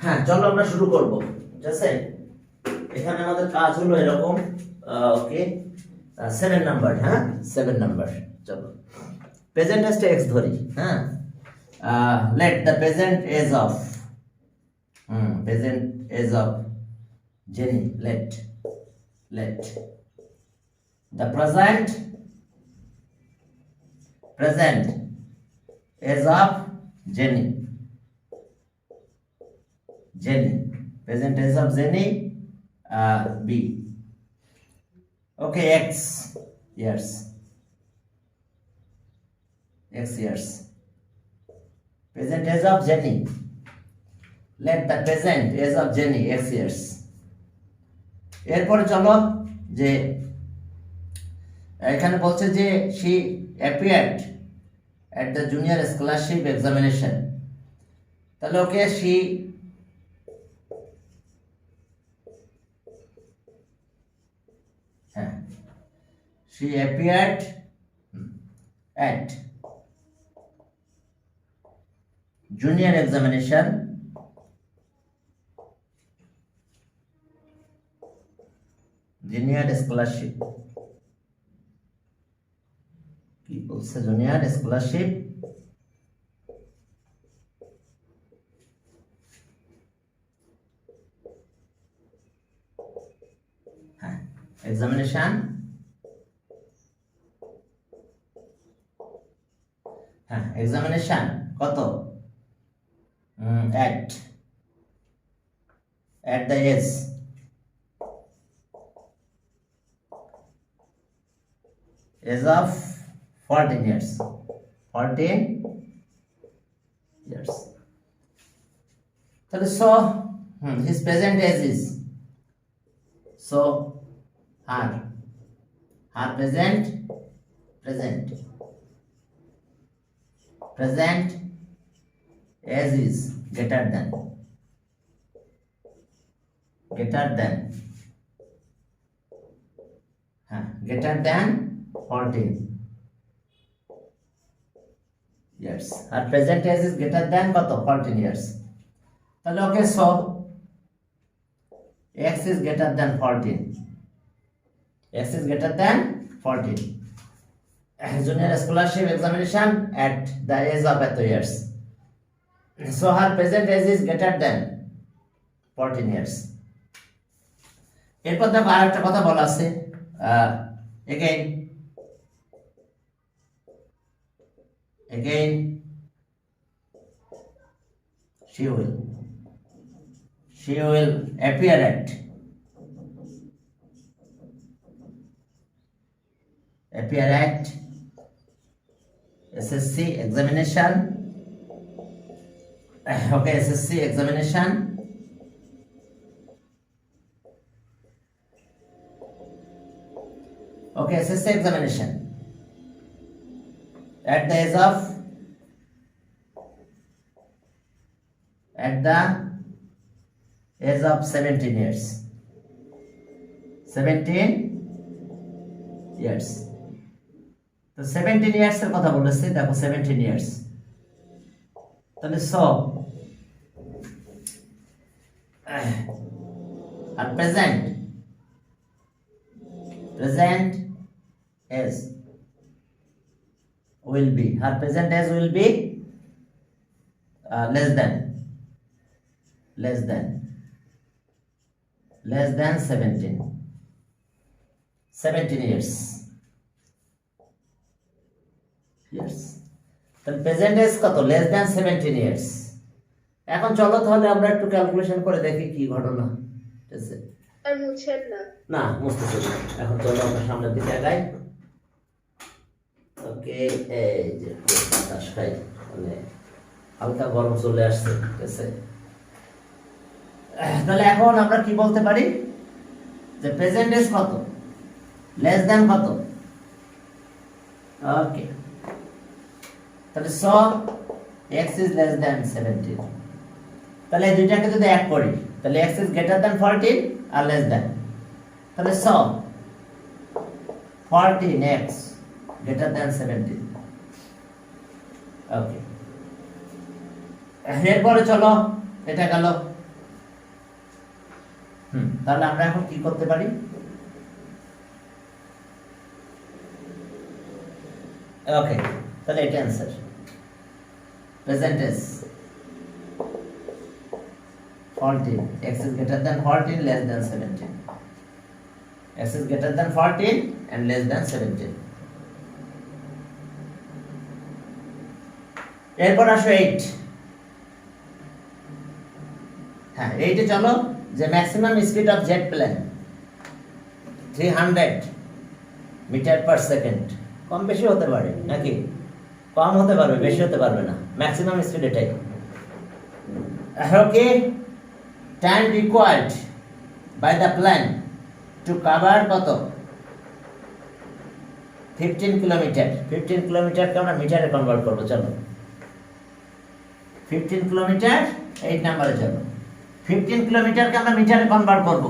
হ্যাঁ, চলো আমরা শুরু করব। ঠিক আছে, এখানে আমাদের কাজ হলো এরকম। Okay, 7 number. হ্যাঁ, 7 নাম্বার। চলো প্রেজেন্ট টেন্স এক্স ধরি। হ্যাঁ, let the present age of present age of Jenny, let the present age of Jenny, present tense of Jenny, B. Okay, X years, present tense of Jenny. Let the present tense of Jenny X years. এরপরে চলো যে এখানে বলছে যে she appeared at the junior scholarship examination, তাহলে ওকে she appeared at junior examination junior scholarship কি বলছে junior scholarship হ্যাঁ examination হ্যাঁ এক্সামিনেশন কত at the age of 14 years, তাহলে so his present age is, so her present age is greater than greater than 14 years. Her present age is greater than কত 14 years. তাহলে ওকে so x is greater than 14, junior scholarship examination at the age of 8 years, so her present age is greater than 14 years. এরপর দেখো আরেকটা কথা বলা আছে, again she will appear at SSC examination. Okay, SSC examination at the age of 17 years. তো 17 years এর কথা বলেছে, দেখো 17 ইয়ার্স, তাহলে সো আর present age will be, her present age will be less than 17 years. তাহলে প্রেজেন্ট এজ কত less than 17 years. এখন চলো তাহলে আমরা একটু ক্যালকুলেশন করে দেখি কি ঘটনা। ঠিক আছে, আর মুছেন না মুছতে চলো। এখন চলো আমরা সামনের দিকে আগাই। ওকে, এই যে বাতাস খাই, মানে হালকা গরম চলে আসছে। ঠিক আছে, তাহলে এখন আমরা কি বলতে পারি যে প্রেজেন্ট এজ কত লেস দ্যান কত। ওকে, তাহলে so x is less than 17, তাহলে এই দুইটাকে যদি এক করি তাহলে x is greater than 14 আর less than, তাহলে so 14x greater than 17. Okay, এরপরে চলো এটা গেল তাহলে আমরা এখন কি করতে পারি? ওকে, তাহলে এটা answer. Present tense 14, x is greater than 14, less than 17. x is greater than 14 and less than 17. এরপর আসো 8। হ্যাঁ, 8 এ চলো যে maximum speed of jet plane 300 metre per second. কম বেশি হতে পারে নাকি? কম হতে পারবে, বেশি হতে পারবে না। ম্যাক্সিমাম স্পিড এটাই। Okay, time required by the plan to cover কত? 15 কিলোমিটার। 15 কিলোমিটারকে আমরা মিটারে কনভার্ট করবো। চলো 15 কিলোমিটার 8 নাম্বারে চলো। 15 কিলোমিটারকে আমরা মিটারে কনভার্ট করব।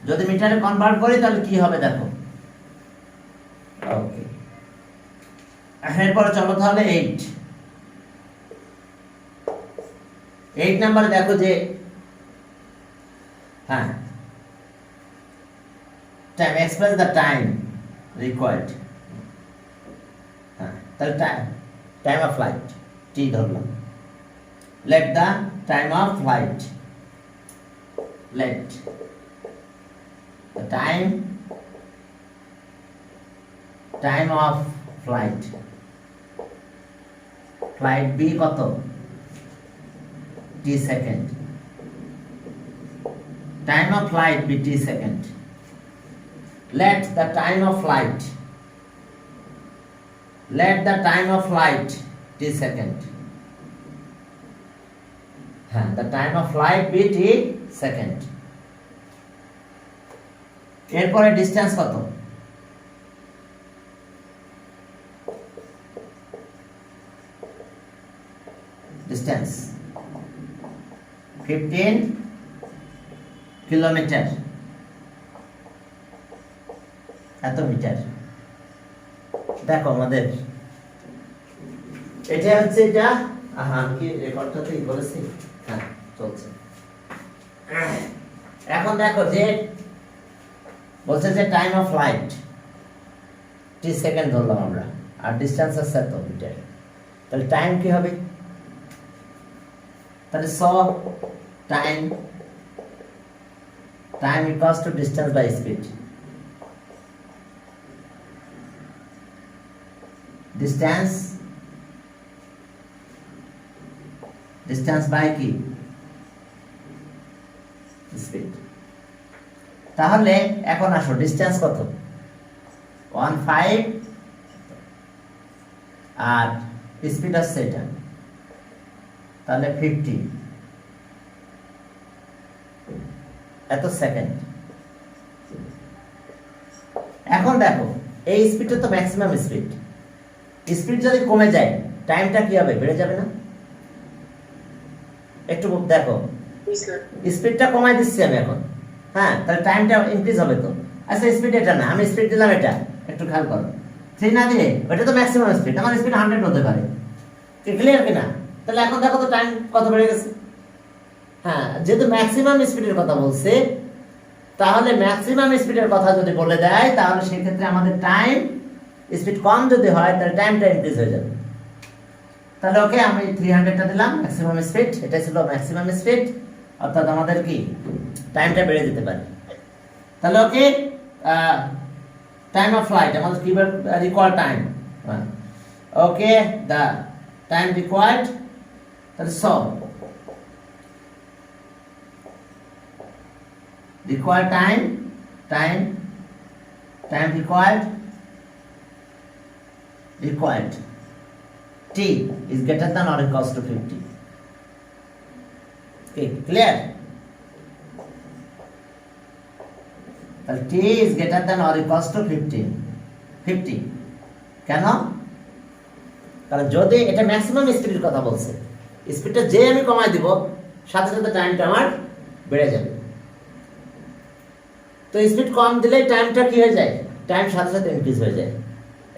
যদি মিটারে কনভার্ট করি তাহলে কি হবে দেখো। ওকে, এরপরে চলো তাহলে 8 নাম্বারে দেখো যে হ্যাঁ, time express the time required. হ্যাঁ, তাহলে টাইম অফ ফ্লাইট টি ধরলাম। let the time of flight, let the time of flight be কত? t second, time of flight be t second. Let the time of flight t second. হ্যাঁ, the time of flight be t second. এরপরে distance কত? Distance 15 kilometre, এত metre. দেখো আমাদের এটা হচ্ছে এটা। আমি কি রেকর্ডটাতেই বলেছি? হ্যাঁ, চলছে। এখন দেখো যে বলছে যে time of flight T second ধরলাম আমরা, আর ডিসটেন্স আছে এত মিটার। তাহলে টাইম কি হবে? তাহলে time equals to distance by speed. Distance by কি? স্পিড। তাহলে এখন আসো ডিসটেন্স কত? 15 আর স্পিড আছে এটা, তাহলে 50 এত সেকেন্ড। এখন দেখো এই স্পিডটা তো ম্যাক্সিমাম স্পিড। স্পিড যদি কমে যায় টাইমটা কি হবে? বেড়ে যাবে না? একটু দেখো, স্পিডটা কমাই দিচ্ছি আমি এখন। হ্যাঁ, তাহলে টাইমটা ইনক্রিজ হবে তো। আচ্ছা, স্পিড এটা না, আমি স্পিড দিলাম এটা, একটু খেয়াল করো। 3 না দিলে ওটা তো ম্যাক্সিমাম স্পিড, আমার স্পিড 100 হতে পারে। ক্লিয়ার কিনা? তাহলে এখন দেখো তো টাইম কত বেড়ে গেছে। হ্যাঁ, যেহেতু ম্যাক্সিমাম স্পিডের কথা বলছে, তাহলে ম্যাক্সিমাম স্পিডের কথা যদি বলে দেয়, তাহলে সেই ক্ষেত্রে আমাদের টাইম স্পিড কম যদি হয় তাহলে টাইমটা ইনক্রিজ হয়ে যাবে। তাহলে ওকে, আমি 300টা দিলাম ম্যাক্সিমাম স্পিড। এটা ছিল ম্যাক্সিমাম স্পিড, অর্থাৎ আমাদের কি টাইমটা বেড়ে যেতে পারে। তাহলে ওকে, টাইম অফ ফ্লাইট আমাদের কি required time. Okay, the time required, তাহলে required time required t is greater than or equals to 50. Okay, clear? তাহলে t is greater than or equals to 50 কেন? কারণ যদি এটা ম্যাক্সিমাম স্পিডের কথা বলছে, স্পিডটা যে আমি কমাই দিব সাথে সাথে টাইমটা আমার বেড়ে যাবে। তো স্পিড কম দিলে টাইমটা কি হয়ে যায়? টাইম সাথে সাথে ইনক্রিজ হয়ে যায়।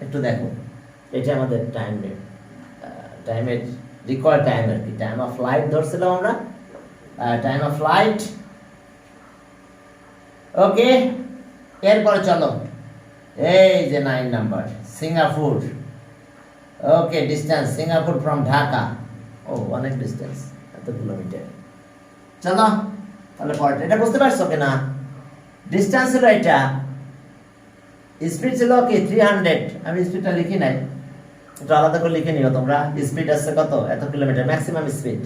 একটু দেখো, এটা আমাদের টাইমের রিকোয়ার্ড টাইম আর কি। টাইম অফ ফ্লাইট ধরছিলাম আমরা। টাইম অফ ফ্লাইট ওকে, এরপরে চলো, এই যে 9 number, Singapore. Okay, distance Singapore from Dhaka. ও, অনেক ডিস্টেন্স, এত কিলোমিটার। চলো তাহলে পরেরটা, এটা বুঝতে পারছো কিনা? ডিস্টেন্স ছিল এটা, স্পিড ছিল কি 300। আমি স্পিডটা লিখি নাই, একটু আলাদা করে লিখে নিও তোমরা। স্পিড আছে কত, এত কিলোমিটার ম্যাক্সিমাম স্পিড,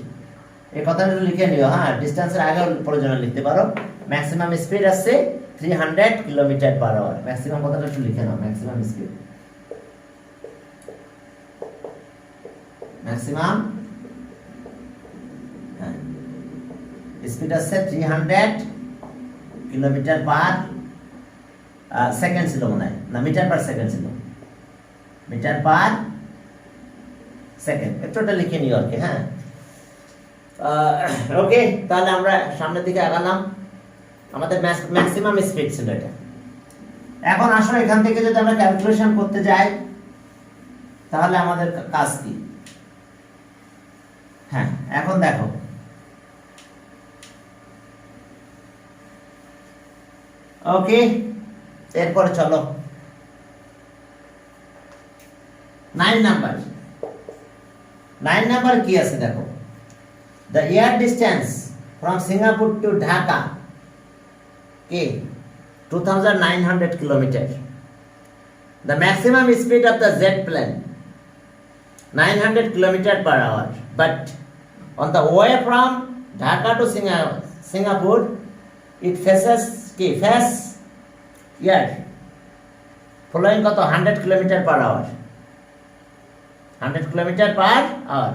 এই কথাটা লিখে নিও। হ্যাঁ, ডিস্টেন্সের আগে প্রয়োজনে লিখতে পারো। ম্যাক্সিমাম স্পিড আছে 300 কিলোমিটার পার আওয়ার। ম্যাক্সিমাম কথাটা একটু লিখে নাও, ম্যাক্সিমাম স্পিড, ম্যাক্সিমাম স্পিড আছে 300 কিলোমিটার পার সেকেন্ড ছিল মনে হয়, না মিটার পার সেকেন্ড ছিল, মিটার পার সেকেন্ড। একটুটা লিখে নিও আর কি। হ্যাঁ, ওকে, তাহলে আমরা সামনের দিকে আগালাম। আমাদের ম্যাক্সিমাম স্পিড ছিল এটা। এখন আসলে এখান থেকে যদি আমরা ক্যালকুলেশন করতে যাই তাহলে আমাদের কাজ কি? হ্যাঁ, এখন দেখো, ওকে, এরপরে চলো 9 নাম্বার। 9 নাম্বার কি আছে দেখো, the air distance from Singapore to Dhaka, okay, 2900 kilometer. The maximum speed of the jet plane 900 kilometer per hour, but on the way from Dhaka to Singapore it faces air following কত 100 kilometer per hour, 100 kilometer per hour,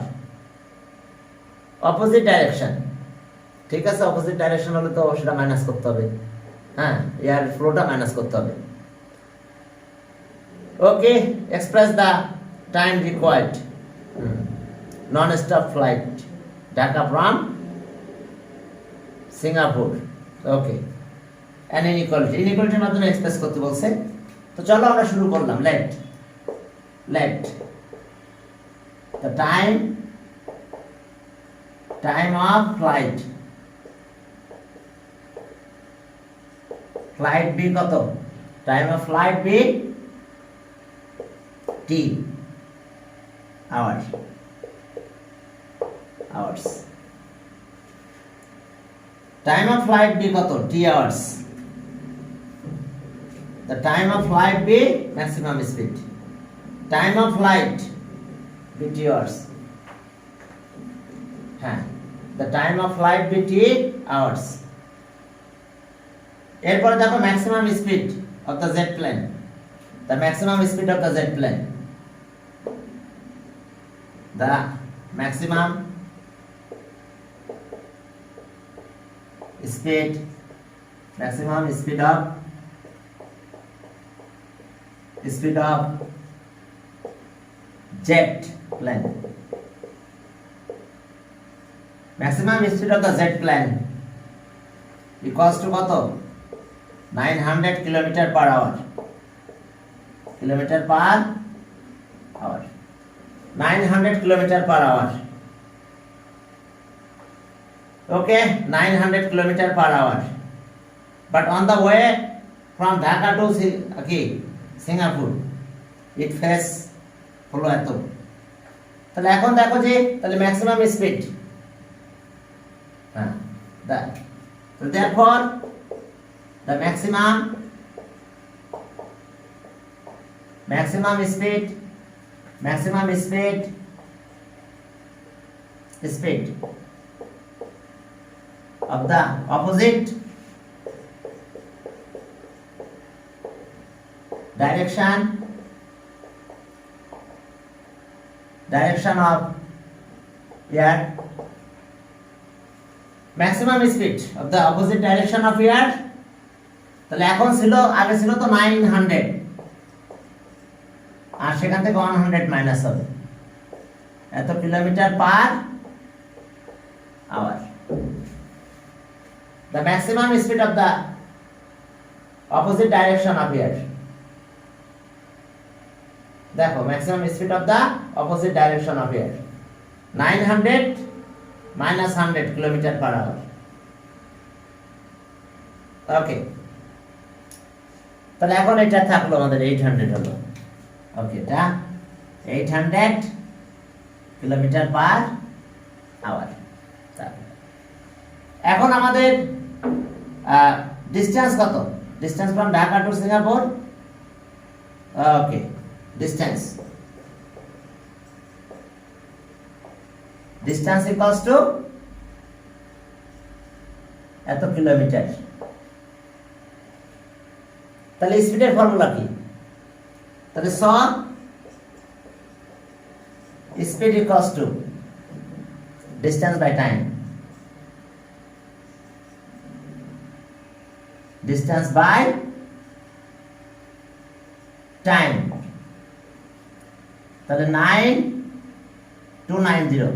opposite direction. ঠিক আছে, opposite direction হলে তো সেটা minus করতে হবে। হ্যাঁ, air ফ্লোটা minus করতে হবে। Okay, express the time required non stop flight Dhaka from Singapore. Okay, an inequality, ইনইকুয়ালিটির মাধ্যমে এক্সপ্রেস করতে বলছে। তো চলো আমরা শুরু করলাম। Let the time of flight be কত, time of flight be T hours, time of flight be কত, T hours. the time of flight be maximum speed, time of flight be t hours. হ্যাঁ, the time of flight be t hours. এরপরে দেখো maximum speed of the jet plane, the maximum speed of the jet plane, the maximum speed of jet plane, maximum speed of the jet plane equals to কত, 900 kilometre per hour, 900 kilometre per hour. Okay, 900 kilometre per hour, but on the way from Dhaka to Singapore it face হলো এত। তাহলে এখন দেখো যে তাহলে maximum speed, হ্যাঁ, so therefore the maximum speed of the opposite direction of air, maximum speed of the opposite direction of air। তাহলে এখন ছিল, আগে ছিল তো 900, আর সেখান থেকে 100 মাইনাস হবে, এত kilometre per hour. the maximum speed of the opposite direction of air, দেখো maximum speed of the opposite direction of air 900 minus 100 kilometre per hour. Okay, তাহলে এখন এটা থাকলো আমাদের 800 হলো, ওকে, এটা 800 কিলোমিটার পার আওয়ার। এখন আমাদের ডিসটেন্স কত? Distance from Dhaka to Singapore, okay, distance equals to এত কিলোমিটার। তাহলে স্পিডের ফর্মুলা কি? তাহলে speed equals to distance by time, distance by time, তাহলে 9290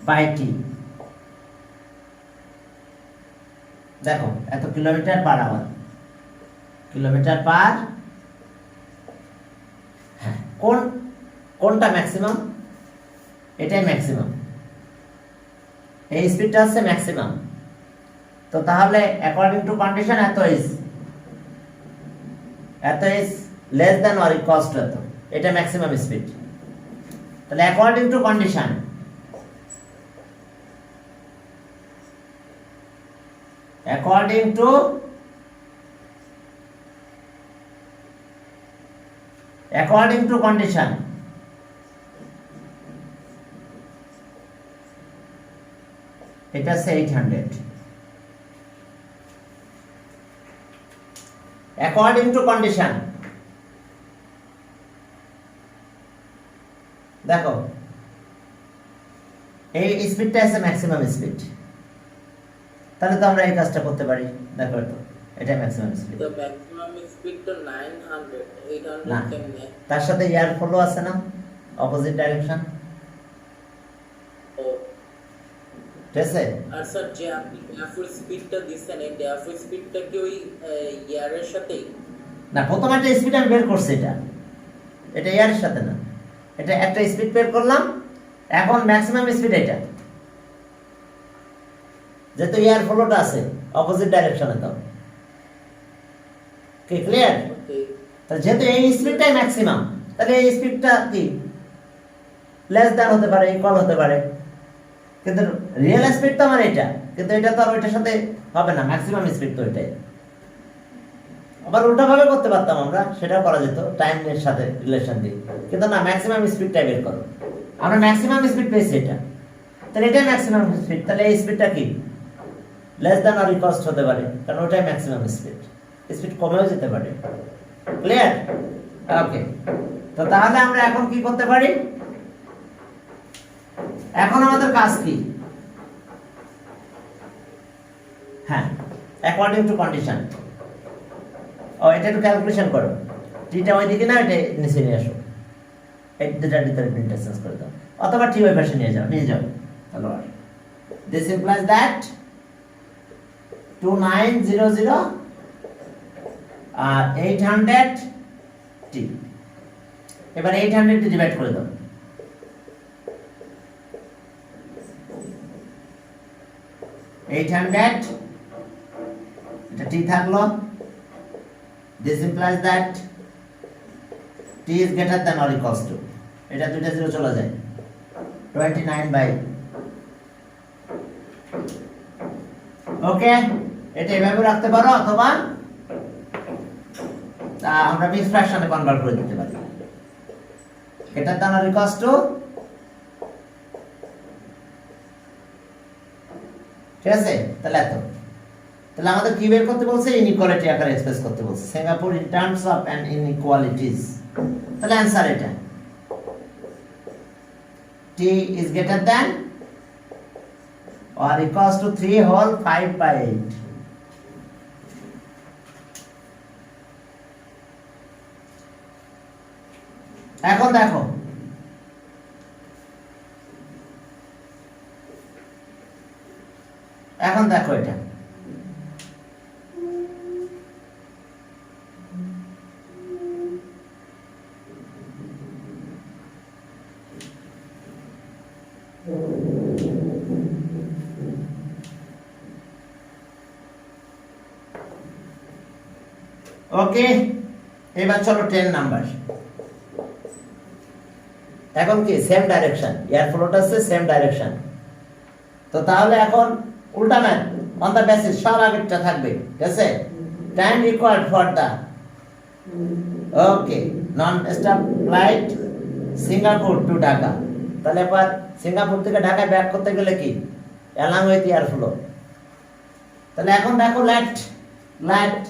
by t। দেখো এত kilometre per hour, kilometre per, হ্যাঁ, কোনটা ম্যাক্সিমাম? এটাই ম্যাক্সিমাম, এই স্পিডটা হচ্ছে ম্যাক্সিমাম। তো তাহলে অ্যাকর্ডিং টু কন্ডিশন এত is less than or equals to এত, এটা ম্যাক্সিমাম স্পিড। তাহলে অ্যাকর্ডিং টু কন্ডিশন এটা হচ্ছে 800 অ্যাকর্ডিং টু কন্ডিশন। দেখো এই স্পিডটা আছে ম্যাক্সিমাম স্পিড, তাহলে তো আমরা এই কাজটা করতে পারি। দেখো তো এটা ম্যাক্সিমাম স্পিড, তো ম্যাক্সিমাম স্পিড তো 900, 800 না, কেমনে? তার সাথে এয়ার ফ্লো আছে না, অপোজিট ডাইরেকশন, ও ঠিক আছে? আর স্যার যে আপনি ড্যাফুল স্পিডটা দিচ্ছেন, এই ড্যাফুল স্পিডটা কি ওই ইয়ারের সাথেই? না, প্রথম একটা স্পিড আমি বের করছি, এটা এয়ারের সাথে না, এটা একটা স্পিড বের করলাম। এখন ম্যাক্সিমাম স্পিড এটা, যেহেতু এয়ার ফ্লোটা আছে অপোজিট ডাইরেকশনে, তো কি ক্লিয়ার? ওকে, তাহলে যেহেতু এই স্পিডটাই ম্যাক্সিমাম, তাহলে এই স্পিডটা কি লেস দ্যান হতে পারে, ইকুয়াল হতে পারে, কিন্তু রিয়েল স্পিড তো আমার এটা, কিন্তু এটা তো আর ওইটার সাথে হবে না, ম্যাক্সিমাম স্পিড তো এটাই। আবার উল্টা ভাবে করতে পারতাম আমরা, সেটাও করা যেত টাইমের সাথে রিলেশন দিয়ে, কিন্তু না, ম্যাক্সিমাম স্পিডটা বের করো। আমরা ম্যাক্সিমাম স্পিড পেয়েছি এটা, তাহলে এটাই ম্যাক্সিমাম স্পিড, তাহলে এই স্পিডটা কি লেস দ্যান অর ইকুয়াল হতে পারে, কারণ ওটাই ম্যাক্সিমাম স্পিড, স্পিড কমেও যেতে পারে। ক্লিয়ার? ওকে, তো তাহলে আমরা এখন কি করতে পারি? এখন আমাদের কাজ কি? হ্যাঁ, অ্যাকর্ডিং টু কন্ডিশন। ও এটা একটু ক্যালকুলেশন করো, টিটা ওইদিকে না, এটা নিচে নিয়ে আসো, এই দুটার ভিতরে ইন্টারচেঞ্জ করে দাও, অথবা টি ওই পাশে নিয়ে যাও। তাহলে দিস ইমপ্লাইজ দ্যাট 2900 আর 800 টি। এবার 800 টি ডিভাইড করে দাও, 800 এটা টি থাকলো। This implies that t is greater than or equals to, এটা দুইটা জিরো চলে যায়, 29 বাই, ওকে, এটা এভাবে রাখতে পারো, অথবা আমরা মিক্স ফ্র্যাকশনে কনভার্ট করে দিতে পারি, greater than or equals to, ঠিক আছে? তাহলে আমাদের কি বের করতে বলছে? ইনইকুয়ালিটি আকারে এক্সপ্রেস করতে বলছে, Singapore in terms of an inequalities. তাহলে आंसर এটা t is greater than or equals to 3 whole 5/8। এখন দেখো এটা ওকে, এবার চলো 10 নাম্বার। এখন কি সেম ডাইরেকশন, এয়ার ফ্লোটা হচ্ছে সেম ডাইরেকশন। তো তাহলে এখন উল্টাবেন অন দা বেসিস, সব আগেরটা থাকবে, ঠিক আছে? Time required for the okay non stop flight Singapore to Dhaka. তাহলে এবার সিঙ্গাপুর থেকে ঢাকায় ব্যাক করতে গেলে কি অ্যালং উইথ এয়ার ফ্লো। তাহলে এখন দেখো let let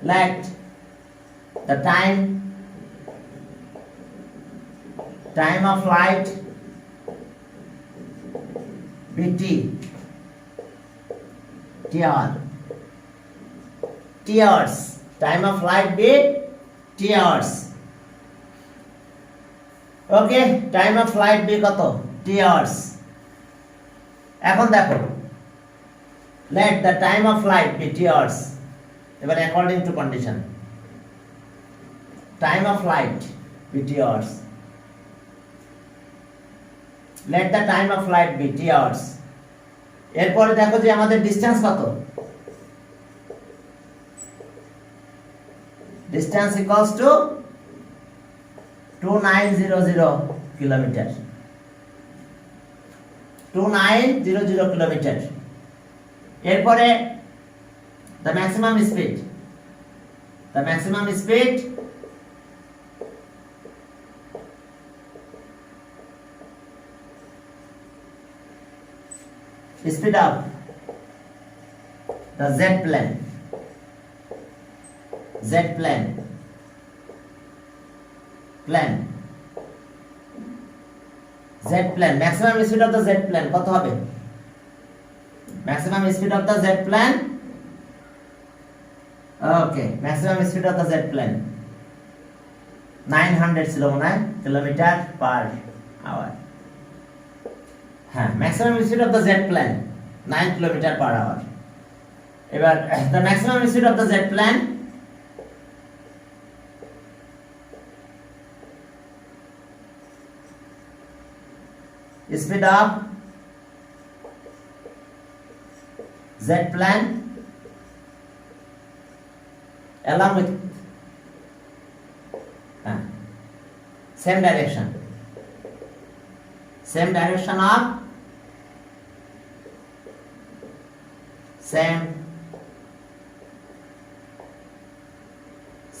let the time of flight BT T hours, time of flight be T hours. Okay, time of flight be কত T hours। এখন দেখো let the time of flight be T hours। এবার according to condition time of flight be T hours, let the time of flight be T hours। এরপরে দেখো যে আমাদের distance কত, distance equals two 2900 kilometre, 2900 kilometre. এরপরে the maximum speed speed of the jet plane maximum speed of the jet plane কত হবে? maximum speed of the jet plane, okay, maximum speed of the jet plane 900 ছিল মনে হয় kilometre per hour. হ্যাঁ, maximum speed of the jet plane 9 kilometre per hour. এবার the maximum speed of the jet plane speed of jet plane along with same direction of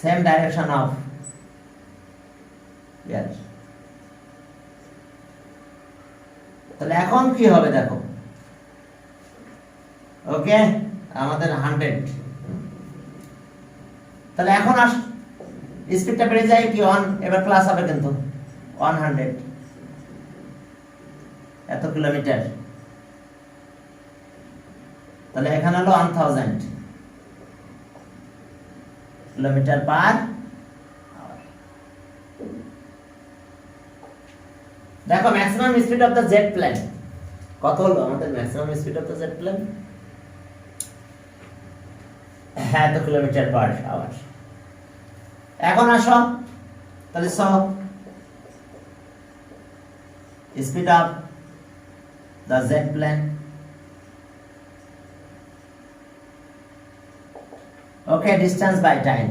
same direction of yes। তাহলে এখন কি হবে দেখো, ওকে আমাদের 100, তাহলে এখন স্পিডটা বেড়ে যায় কি 1, এবার প্লাস হবে কিন্তু 100 এত কিলোমিটার, তাহলে এখানে হলো 1000 কিলোমিটার পার আওয়ার। দেখো maximum speed of the jet plane কত হলো আমাদের? Maximum speed of the jet plane এত কিলোমিটার পার আওয়ার। এখন আসো তাহলে speed of the jet plane, okay, distance by time,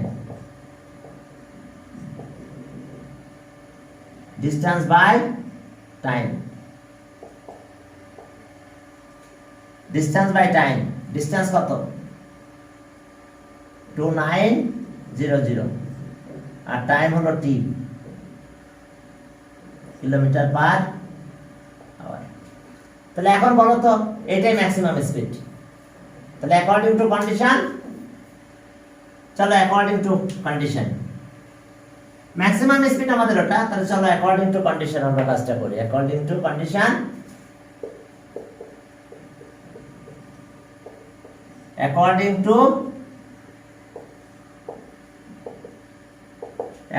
distance by time, distance কত 2900 আর time হলো t কিলোমিটার পার আওয়ার। তাহলে এখন বলো তো এটাই ম্যাক্সিমাম স্পিড। তাহলে অ্যাকর্ডিং টু কন্ডিশন, চলো according to condition maximum speed আমাদের ওটা, তাহলে চলো অ্যাকর্ডিং টু কন্ডিশন আমরা কাজটা করি। According to condition,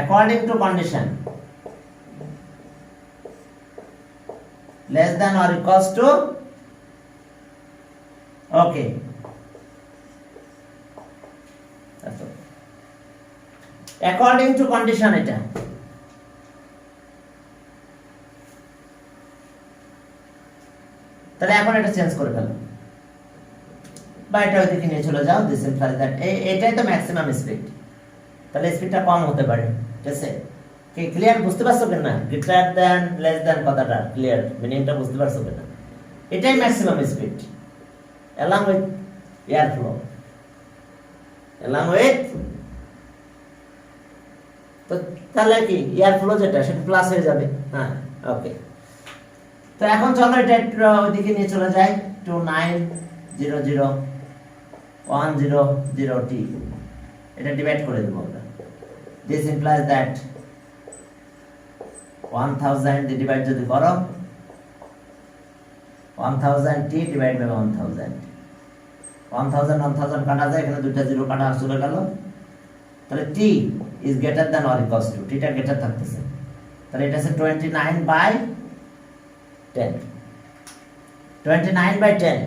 according to condition less than or equals to, okay, according to condition এটা তাহলে এখন এটা চেঞ্জ করে ফেলো বা এটা ওইদিকে নিয়ে চলে যাও, দিস ইমপ্লাইজ দ্যাট এটাই তো ম্যাক্সিমাম স্পিড। তাহলে স্পিডটা কম হতে পারে, ঠিক আছে? কি ক্লিয়ার বুঝতে পারছো কিনা? গ্রেটার দ্যান লেস দ্যান কথাটা ক্লিয়ার মিনিংটা বুঝতে পারছো কিনা? এটাই maximum speed along with air flow, along with, তো তাহলে কি এয়ার ফ্লো যেটা সেটা প্লাস হয়ে যাবে। হ্যাঁ, ওকে। তো এখন চলো এটা একটু ওইদিকে নিয়ে চলে যাই। 2900100t এটা ডিভাইড করে দেবো আমরা। দিস ইমপ্লাইজ দ্যাট 1000 ডিভাইড যদি করো 1000t ডিভাইড বাই 1000, 1000 কাটা যায়, এখানে দুইটা জিরো কাটা চলে গেল। তাহলে t is greater than or equals to, t টা গ্রেটার থাকতেছে, তাহলে এটা আছে 29/10, 29/10।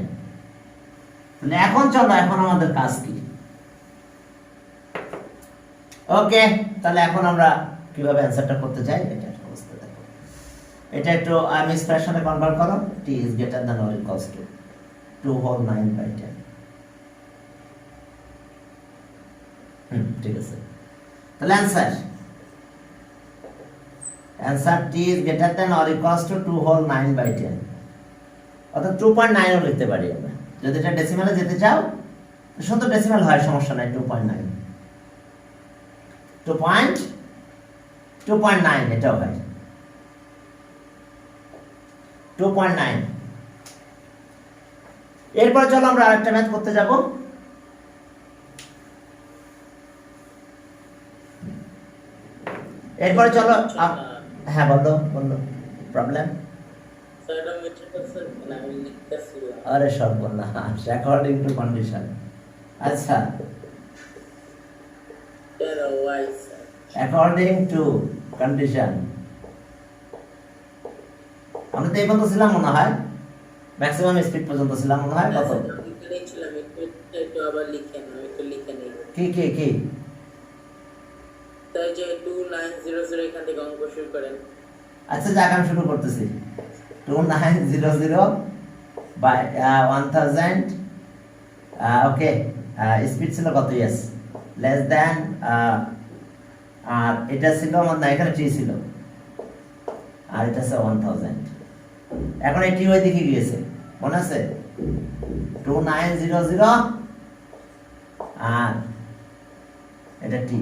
তাহলে এখন চলো, এখন আমাদের কাজ কি? ওকে, তাহলে এখন আমরা কিভাবে অ্যানসারটা করতে চাই এটা বুঝতে দেখো। এটা একটু আমি এক্সপ্রেশনে কনভার্ট করো। t is greater than or equals to 2 whole 9/10। ঠিক আছে, তাহলে answer t is greater than or equals to 2 whole 9/10, অর্থাৎ 2.9 ও লিখতে পারি আমরা। যদি এটা ডেসিমালে যেতে চাও তো শুধু ডেসিমাল হয়, সমস্যা নাই। 2.9 এটাও হয় 2.9। এরপর চলো আমরা আরেকটা ম্যাথ করতে যাব। এরপর চলো হ্যাঁ বলো প্রবলেম। আরে সর্বনাশ, অ্যাকর্ডিং টু কন্ডিশন। আচ্ছা, অ্যাকর্ডিং টু কন্ডিশন আমরা তো এই পর্যন্ত ছিলাম মনে হয়, ম্যাক্সিমাম স্পিড পর্যন্ত ছিলাম মনে হয়। কত কি কি কি তাই যে 2900 এখান থেকে অঙ্ক শুরু করেন। আচ্ছা, যাক আমি শুরু করতেছি। 2900 বাই 1000, ওকে। স্পিড ছিল কত? ইয়েস, লেস দ্যান, আর এটা ছিল আমার না, এখানে টি ছিল, আর এটা আছে 1000। এখন এই টি ওই দিকে গিয়েছে, মনে আছে? 2900 আর এটা টি,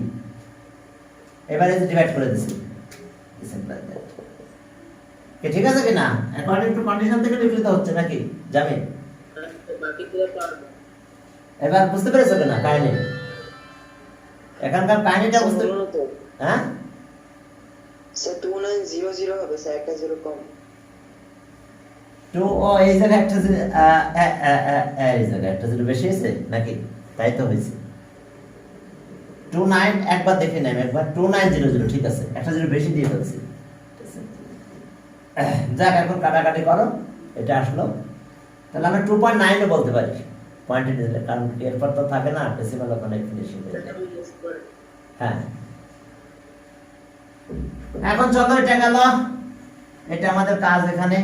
এবারে ডিভাইড করে দিছি। ঠিক আছে কিনা? অ্যাকর্ডিং টু কন্ডিশন থেকে লিখতে হচ্ছে নাকি জামিন? এবার বুঝতে পেরেছো কিনা কাহিনী? এখানকার কাহিনীটা বুঝতে, হ্যাঁ স্যার 2900 হবে স্যার, একটা জিরো কম। 2 ও এই জায়গায় একটা জিরো, এই জায়গায় একটা জিরো বেশি আছে নাকি? তাই তো হয়েছে 29, একবার দেখে নেন, একবার 2900, ঠিক আছে, একটা জিরো বেশি দিয়ে ফেলছি। যাক, এখন কাটাকাটি করো, এটা আসলো। তাহলে আমরা 2.9 ও বলতে পারি পয়েন্টে দিলে, কারণ এরপর তো থাকে না ডেসিমাল, ওখানে ফিনিশিং হয়ে যায়। হ্যাঁ, এখন চলো এটা গেল, এটা আমাদের কাজ এখানে।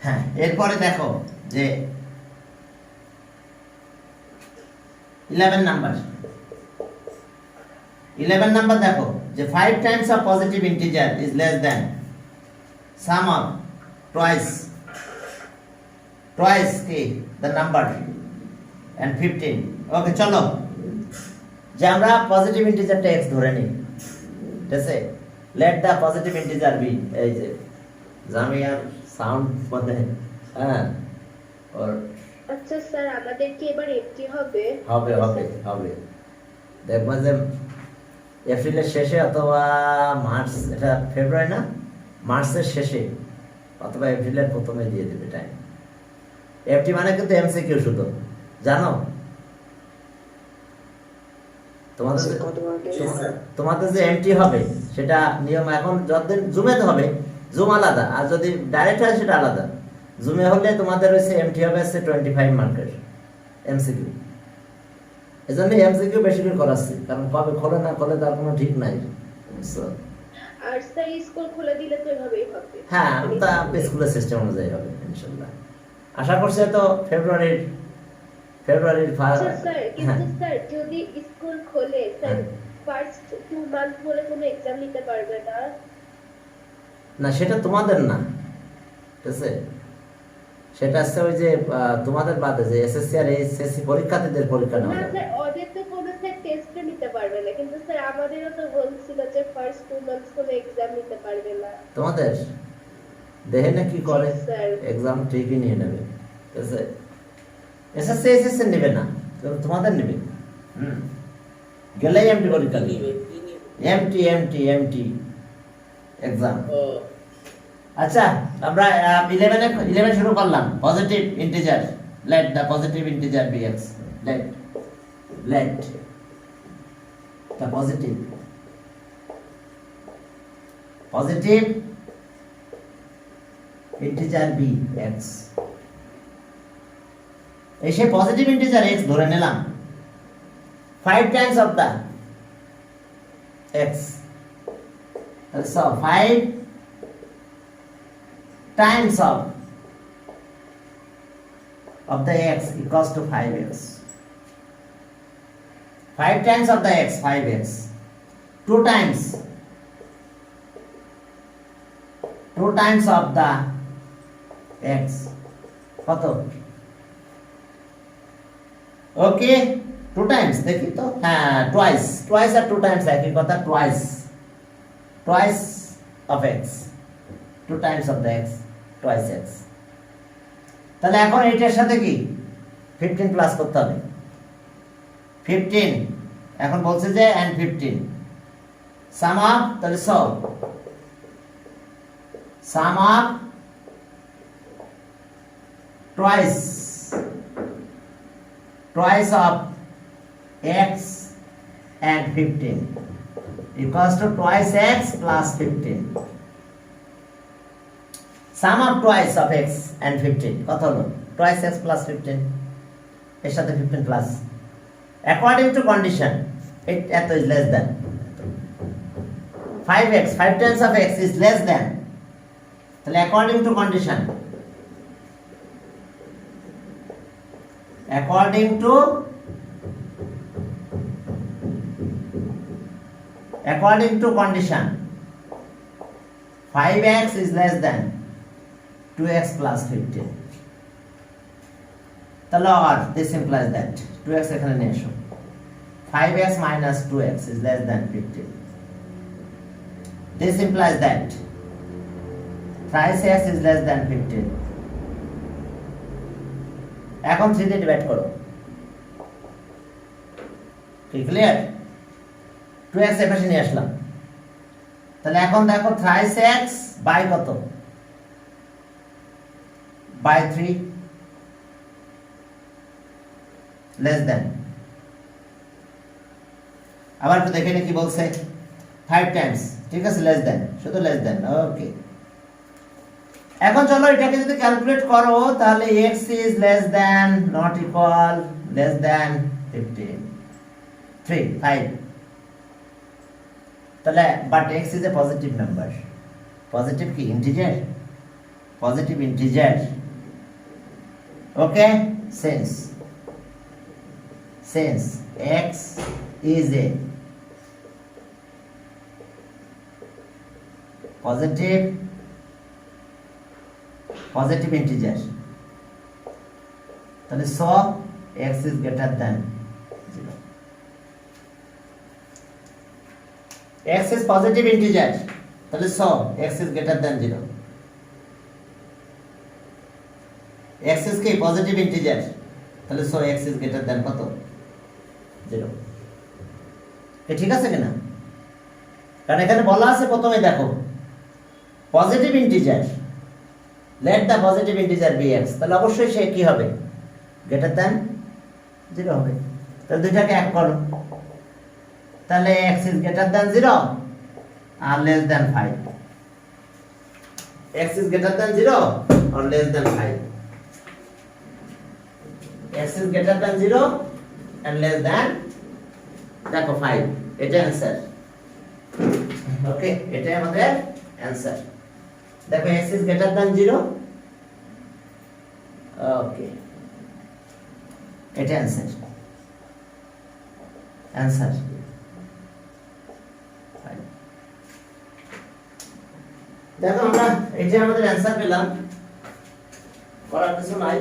হ্যাঁ, এরপরে দেখো যে 11 নাম্বার দেখো যে 5 times of positive integer is less than sum of twice কি the number and 15। ওকে, চলো যে আমরা পজিটিভ ইন্টিজারটা x ধরে নিই, ঠিক আছে? let the positive integer be, এই যে জামিয়ার সাউন্ড বন্ধ, হ্যাঁ, और আচ্ছা স্যার, আমাদের কি এবার এমটি হবে? হবে দেখবা যে এপ্রিলের শেষে অথবা মার্চ, এটা ফেব্রুয়ারি না, মার্চের শেষে অথবা এপ্রিলের প্রথমে দিয়ে দেবে টাইম। এফটি মানে কিন্তু এমসিকিউ শুধু, জানো? তোমাদের যে এমটি হবে সেটা নিয়ম এখন যতদিন জুমে তো হবে, জুম আলাদা, আর যদি ডাইরেক্ট হয় সেটা আলাদা। জুমে হলে তোমাদের হচ্ছে এমটি হবে 25 মার্কের এমসিকিউ। এজন্য এমসিকিউ বেশি করে করাচ্ছি, কারণ কবে খোলে না খোলে তার কোনো ঠিক নাই। আর স্যার স্কুল খুলে দিলে তো এভাবেই হবে। হ্যাঁ, তা স্কুলের সিস্টেম অনুযায়ী হবে ইনশাআল্লাহ। আশা করছি তো ফেব্রুয়ারির ফেব্রুয়ারির আচ্ছা স্যার, হ্যাঁ কিন্তু স্যার যদি স্কুল খোলে স্যার হ্যাঁ। ফার্স্ট 2 মান্থ বলে কোনো এক্সাম নিতে পারবে না? না সেটা তোমাদের না, ঠিক আছে, সেটা হচ্ছে ওই যে তোমাদের বাদে যে এসএসসি আর এইচএসসি পরীক্ষার্থীদের পরীক্ষা নেওয়া না যাবে। স্যার, ওদের তো কোনো স্যার টেস্টও নিতে পারবে না, কিন্তু স্যার আমাদেরও তো বলছিল যে ফার্স্ট 2 মান্থ কোনো এক্সাম নিতে পারবে না। তোমাদের দেখে না কি করে, জি, স্যার। এক্সাম ঠিকই নিয়ে নেবে, ঠিক আছে, এসএসসি এইচএসসি নেবে না, তোমাদের নেবে। গেলেই এমটি পরীক্ষা কি নেবে, নিবে কি নিবে? MT exam. ও আচ্ছা আমরা 11 শুরু করলাম। Positive integer, let the positive integer be x, let the positive integer be x. এই সেই পজিটিভ ইন্টিজার এক্স ধরে নিলাম 5 times of the x, so 5 times of the x equals to 5x. 5 times of the x, 5x. 2 times of the x, কত? ওকে 2 times দেখি তো, হ্যাঁ twice আর 2 times একই কথা, twice of x, 2 times of the x, twice x। তাহলে এখন এইটার সাথে কি 15 প্লাস করতে হবে, 15 এখন বলছে যে and 15 sum up, তাহলে sum up twice of x and 15 equals to twice x plus 15। sum of twice of x and 15 কত হলো? twice x plus 15 এর সাথে 15 প্লাস, according to condition এত is less than 5x, 5 times of x is less than, তাহলে according to condition, according to 5x is less than 2x plus 15, তাহলে or this implies that 2x এখানে নিয়ে আসো, 5x minus 2x is less than 15, this implies that thrice x is less than 15। এখন 3 দিয়ে divide করো, কি clear? 2x এর পাশে নিয়ে আসলাম, তাহলে এখন দেখো thrice x বাই কত, বাই 3 লেস দেন, আবার একটু দেখে নি কি বলছে, 5 টাইমস, ঠিক আছে, লেস দেন, শুধু লেস দেন, ওকে। এখন চলো এটাকে যদি ক্যালকুলেট করো তাহলে x is less than not equal less than 15 5, তাহলে but x is a positive number, positive কি integer, positive integer, okay, since x is a positive integer, তাহলে so x is greater than 0, x is positive integer, তাহলে so x is greater than 0, x is কি positive integer, তাহলে so x is greater than কত, 0। ঠিক আছে কিনা? কারণ এখানে বলা আছে প্রথমে দেখো positive integer, let the positive integer be x, তাহলে অবশ্যই সে কি হবে, greater than 0 হবে, তাহলে দুইটাকে এক করো, তাহলে x is greater than 0 R less than 5, x is greater than 0 or less than 5, x is greater than 0 and less than দেখো 5, এটা অ্যানসার, ওকে, এটাই আমাদের অ্যানসার। দেখো x is greater than 0, ওকে, এটা অ্যান্সার। অ্যান্সার দেখো আমরা এটা আমাদের অ্যান্সার পেলাম, করার কিছু নাই।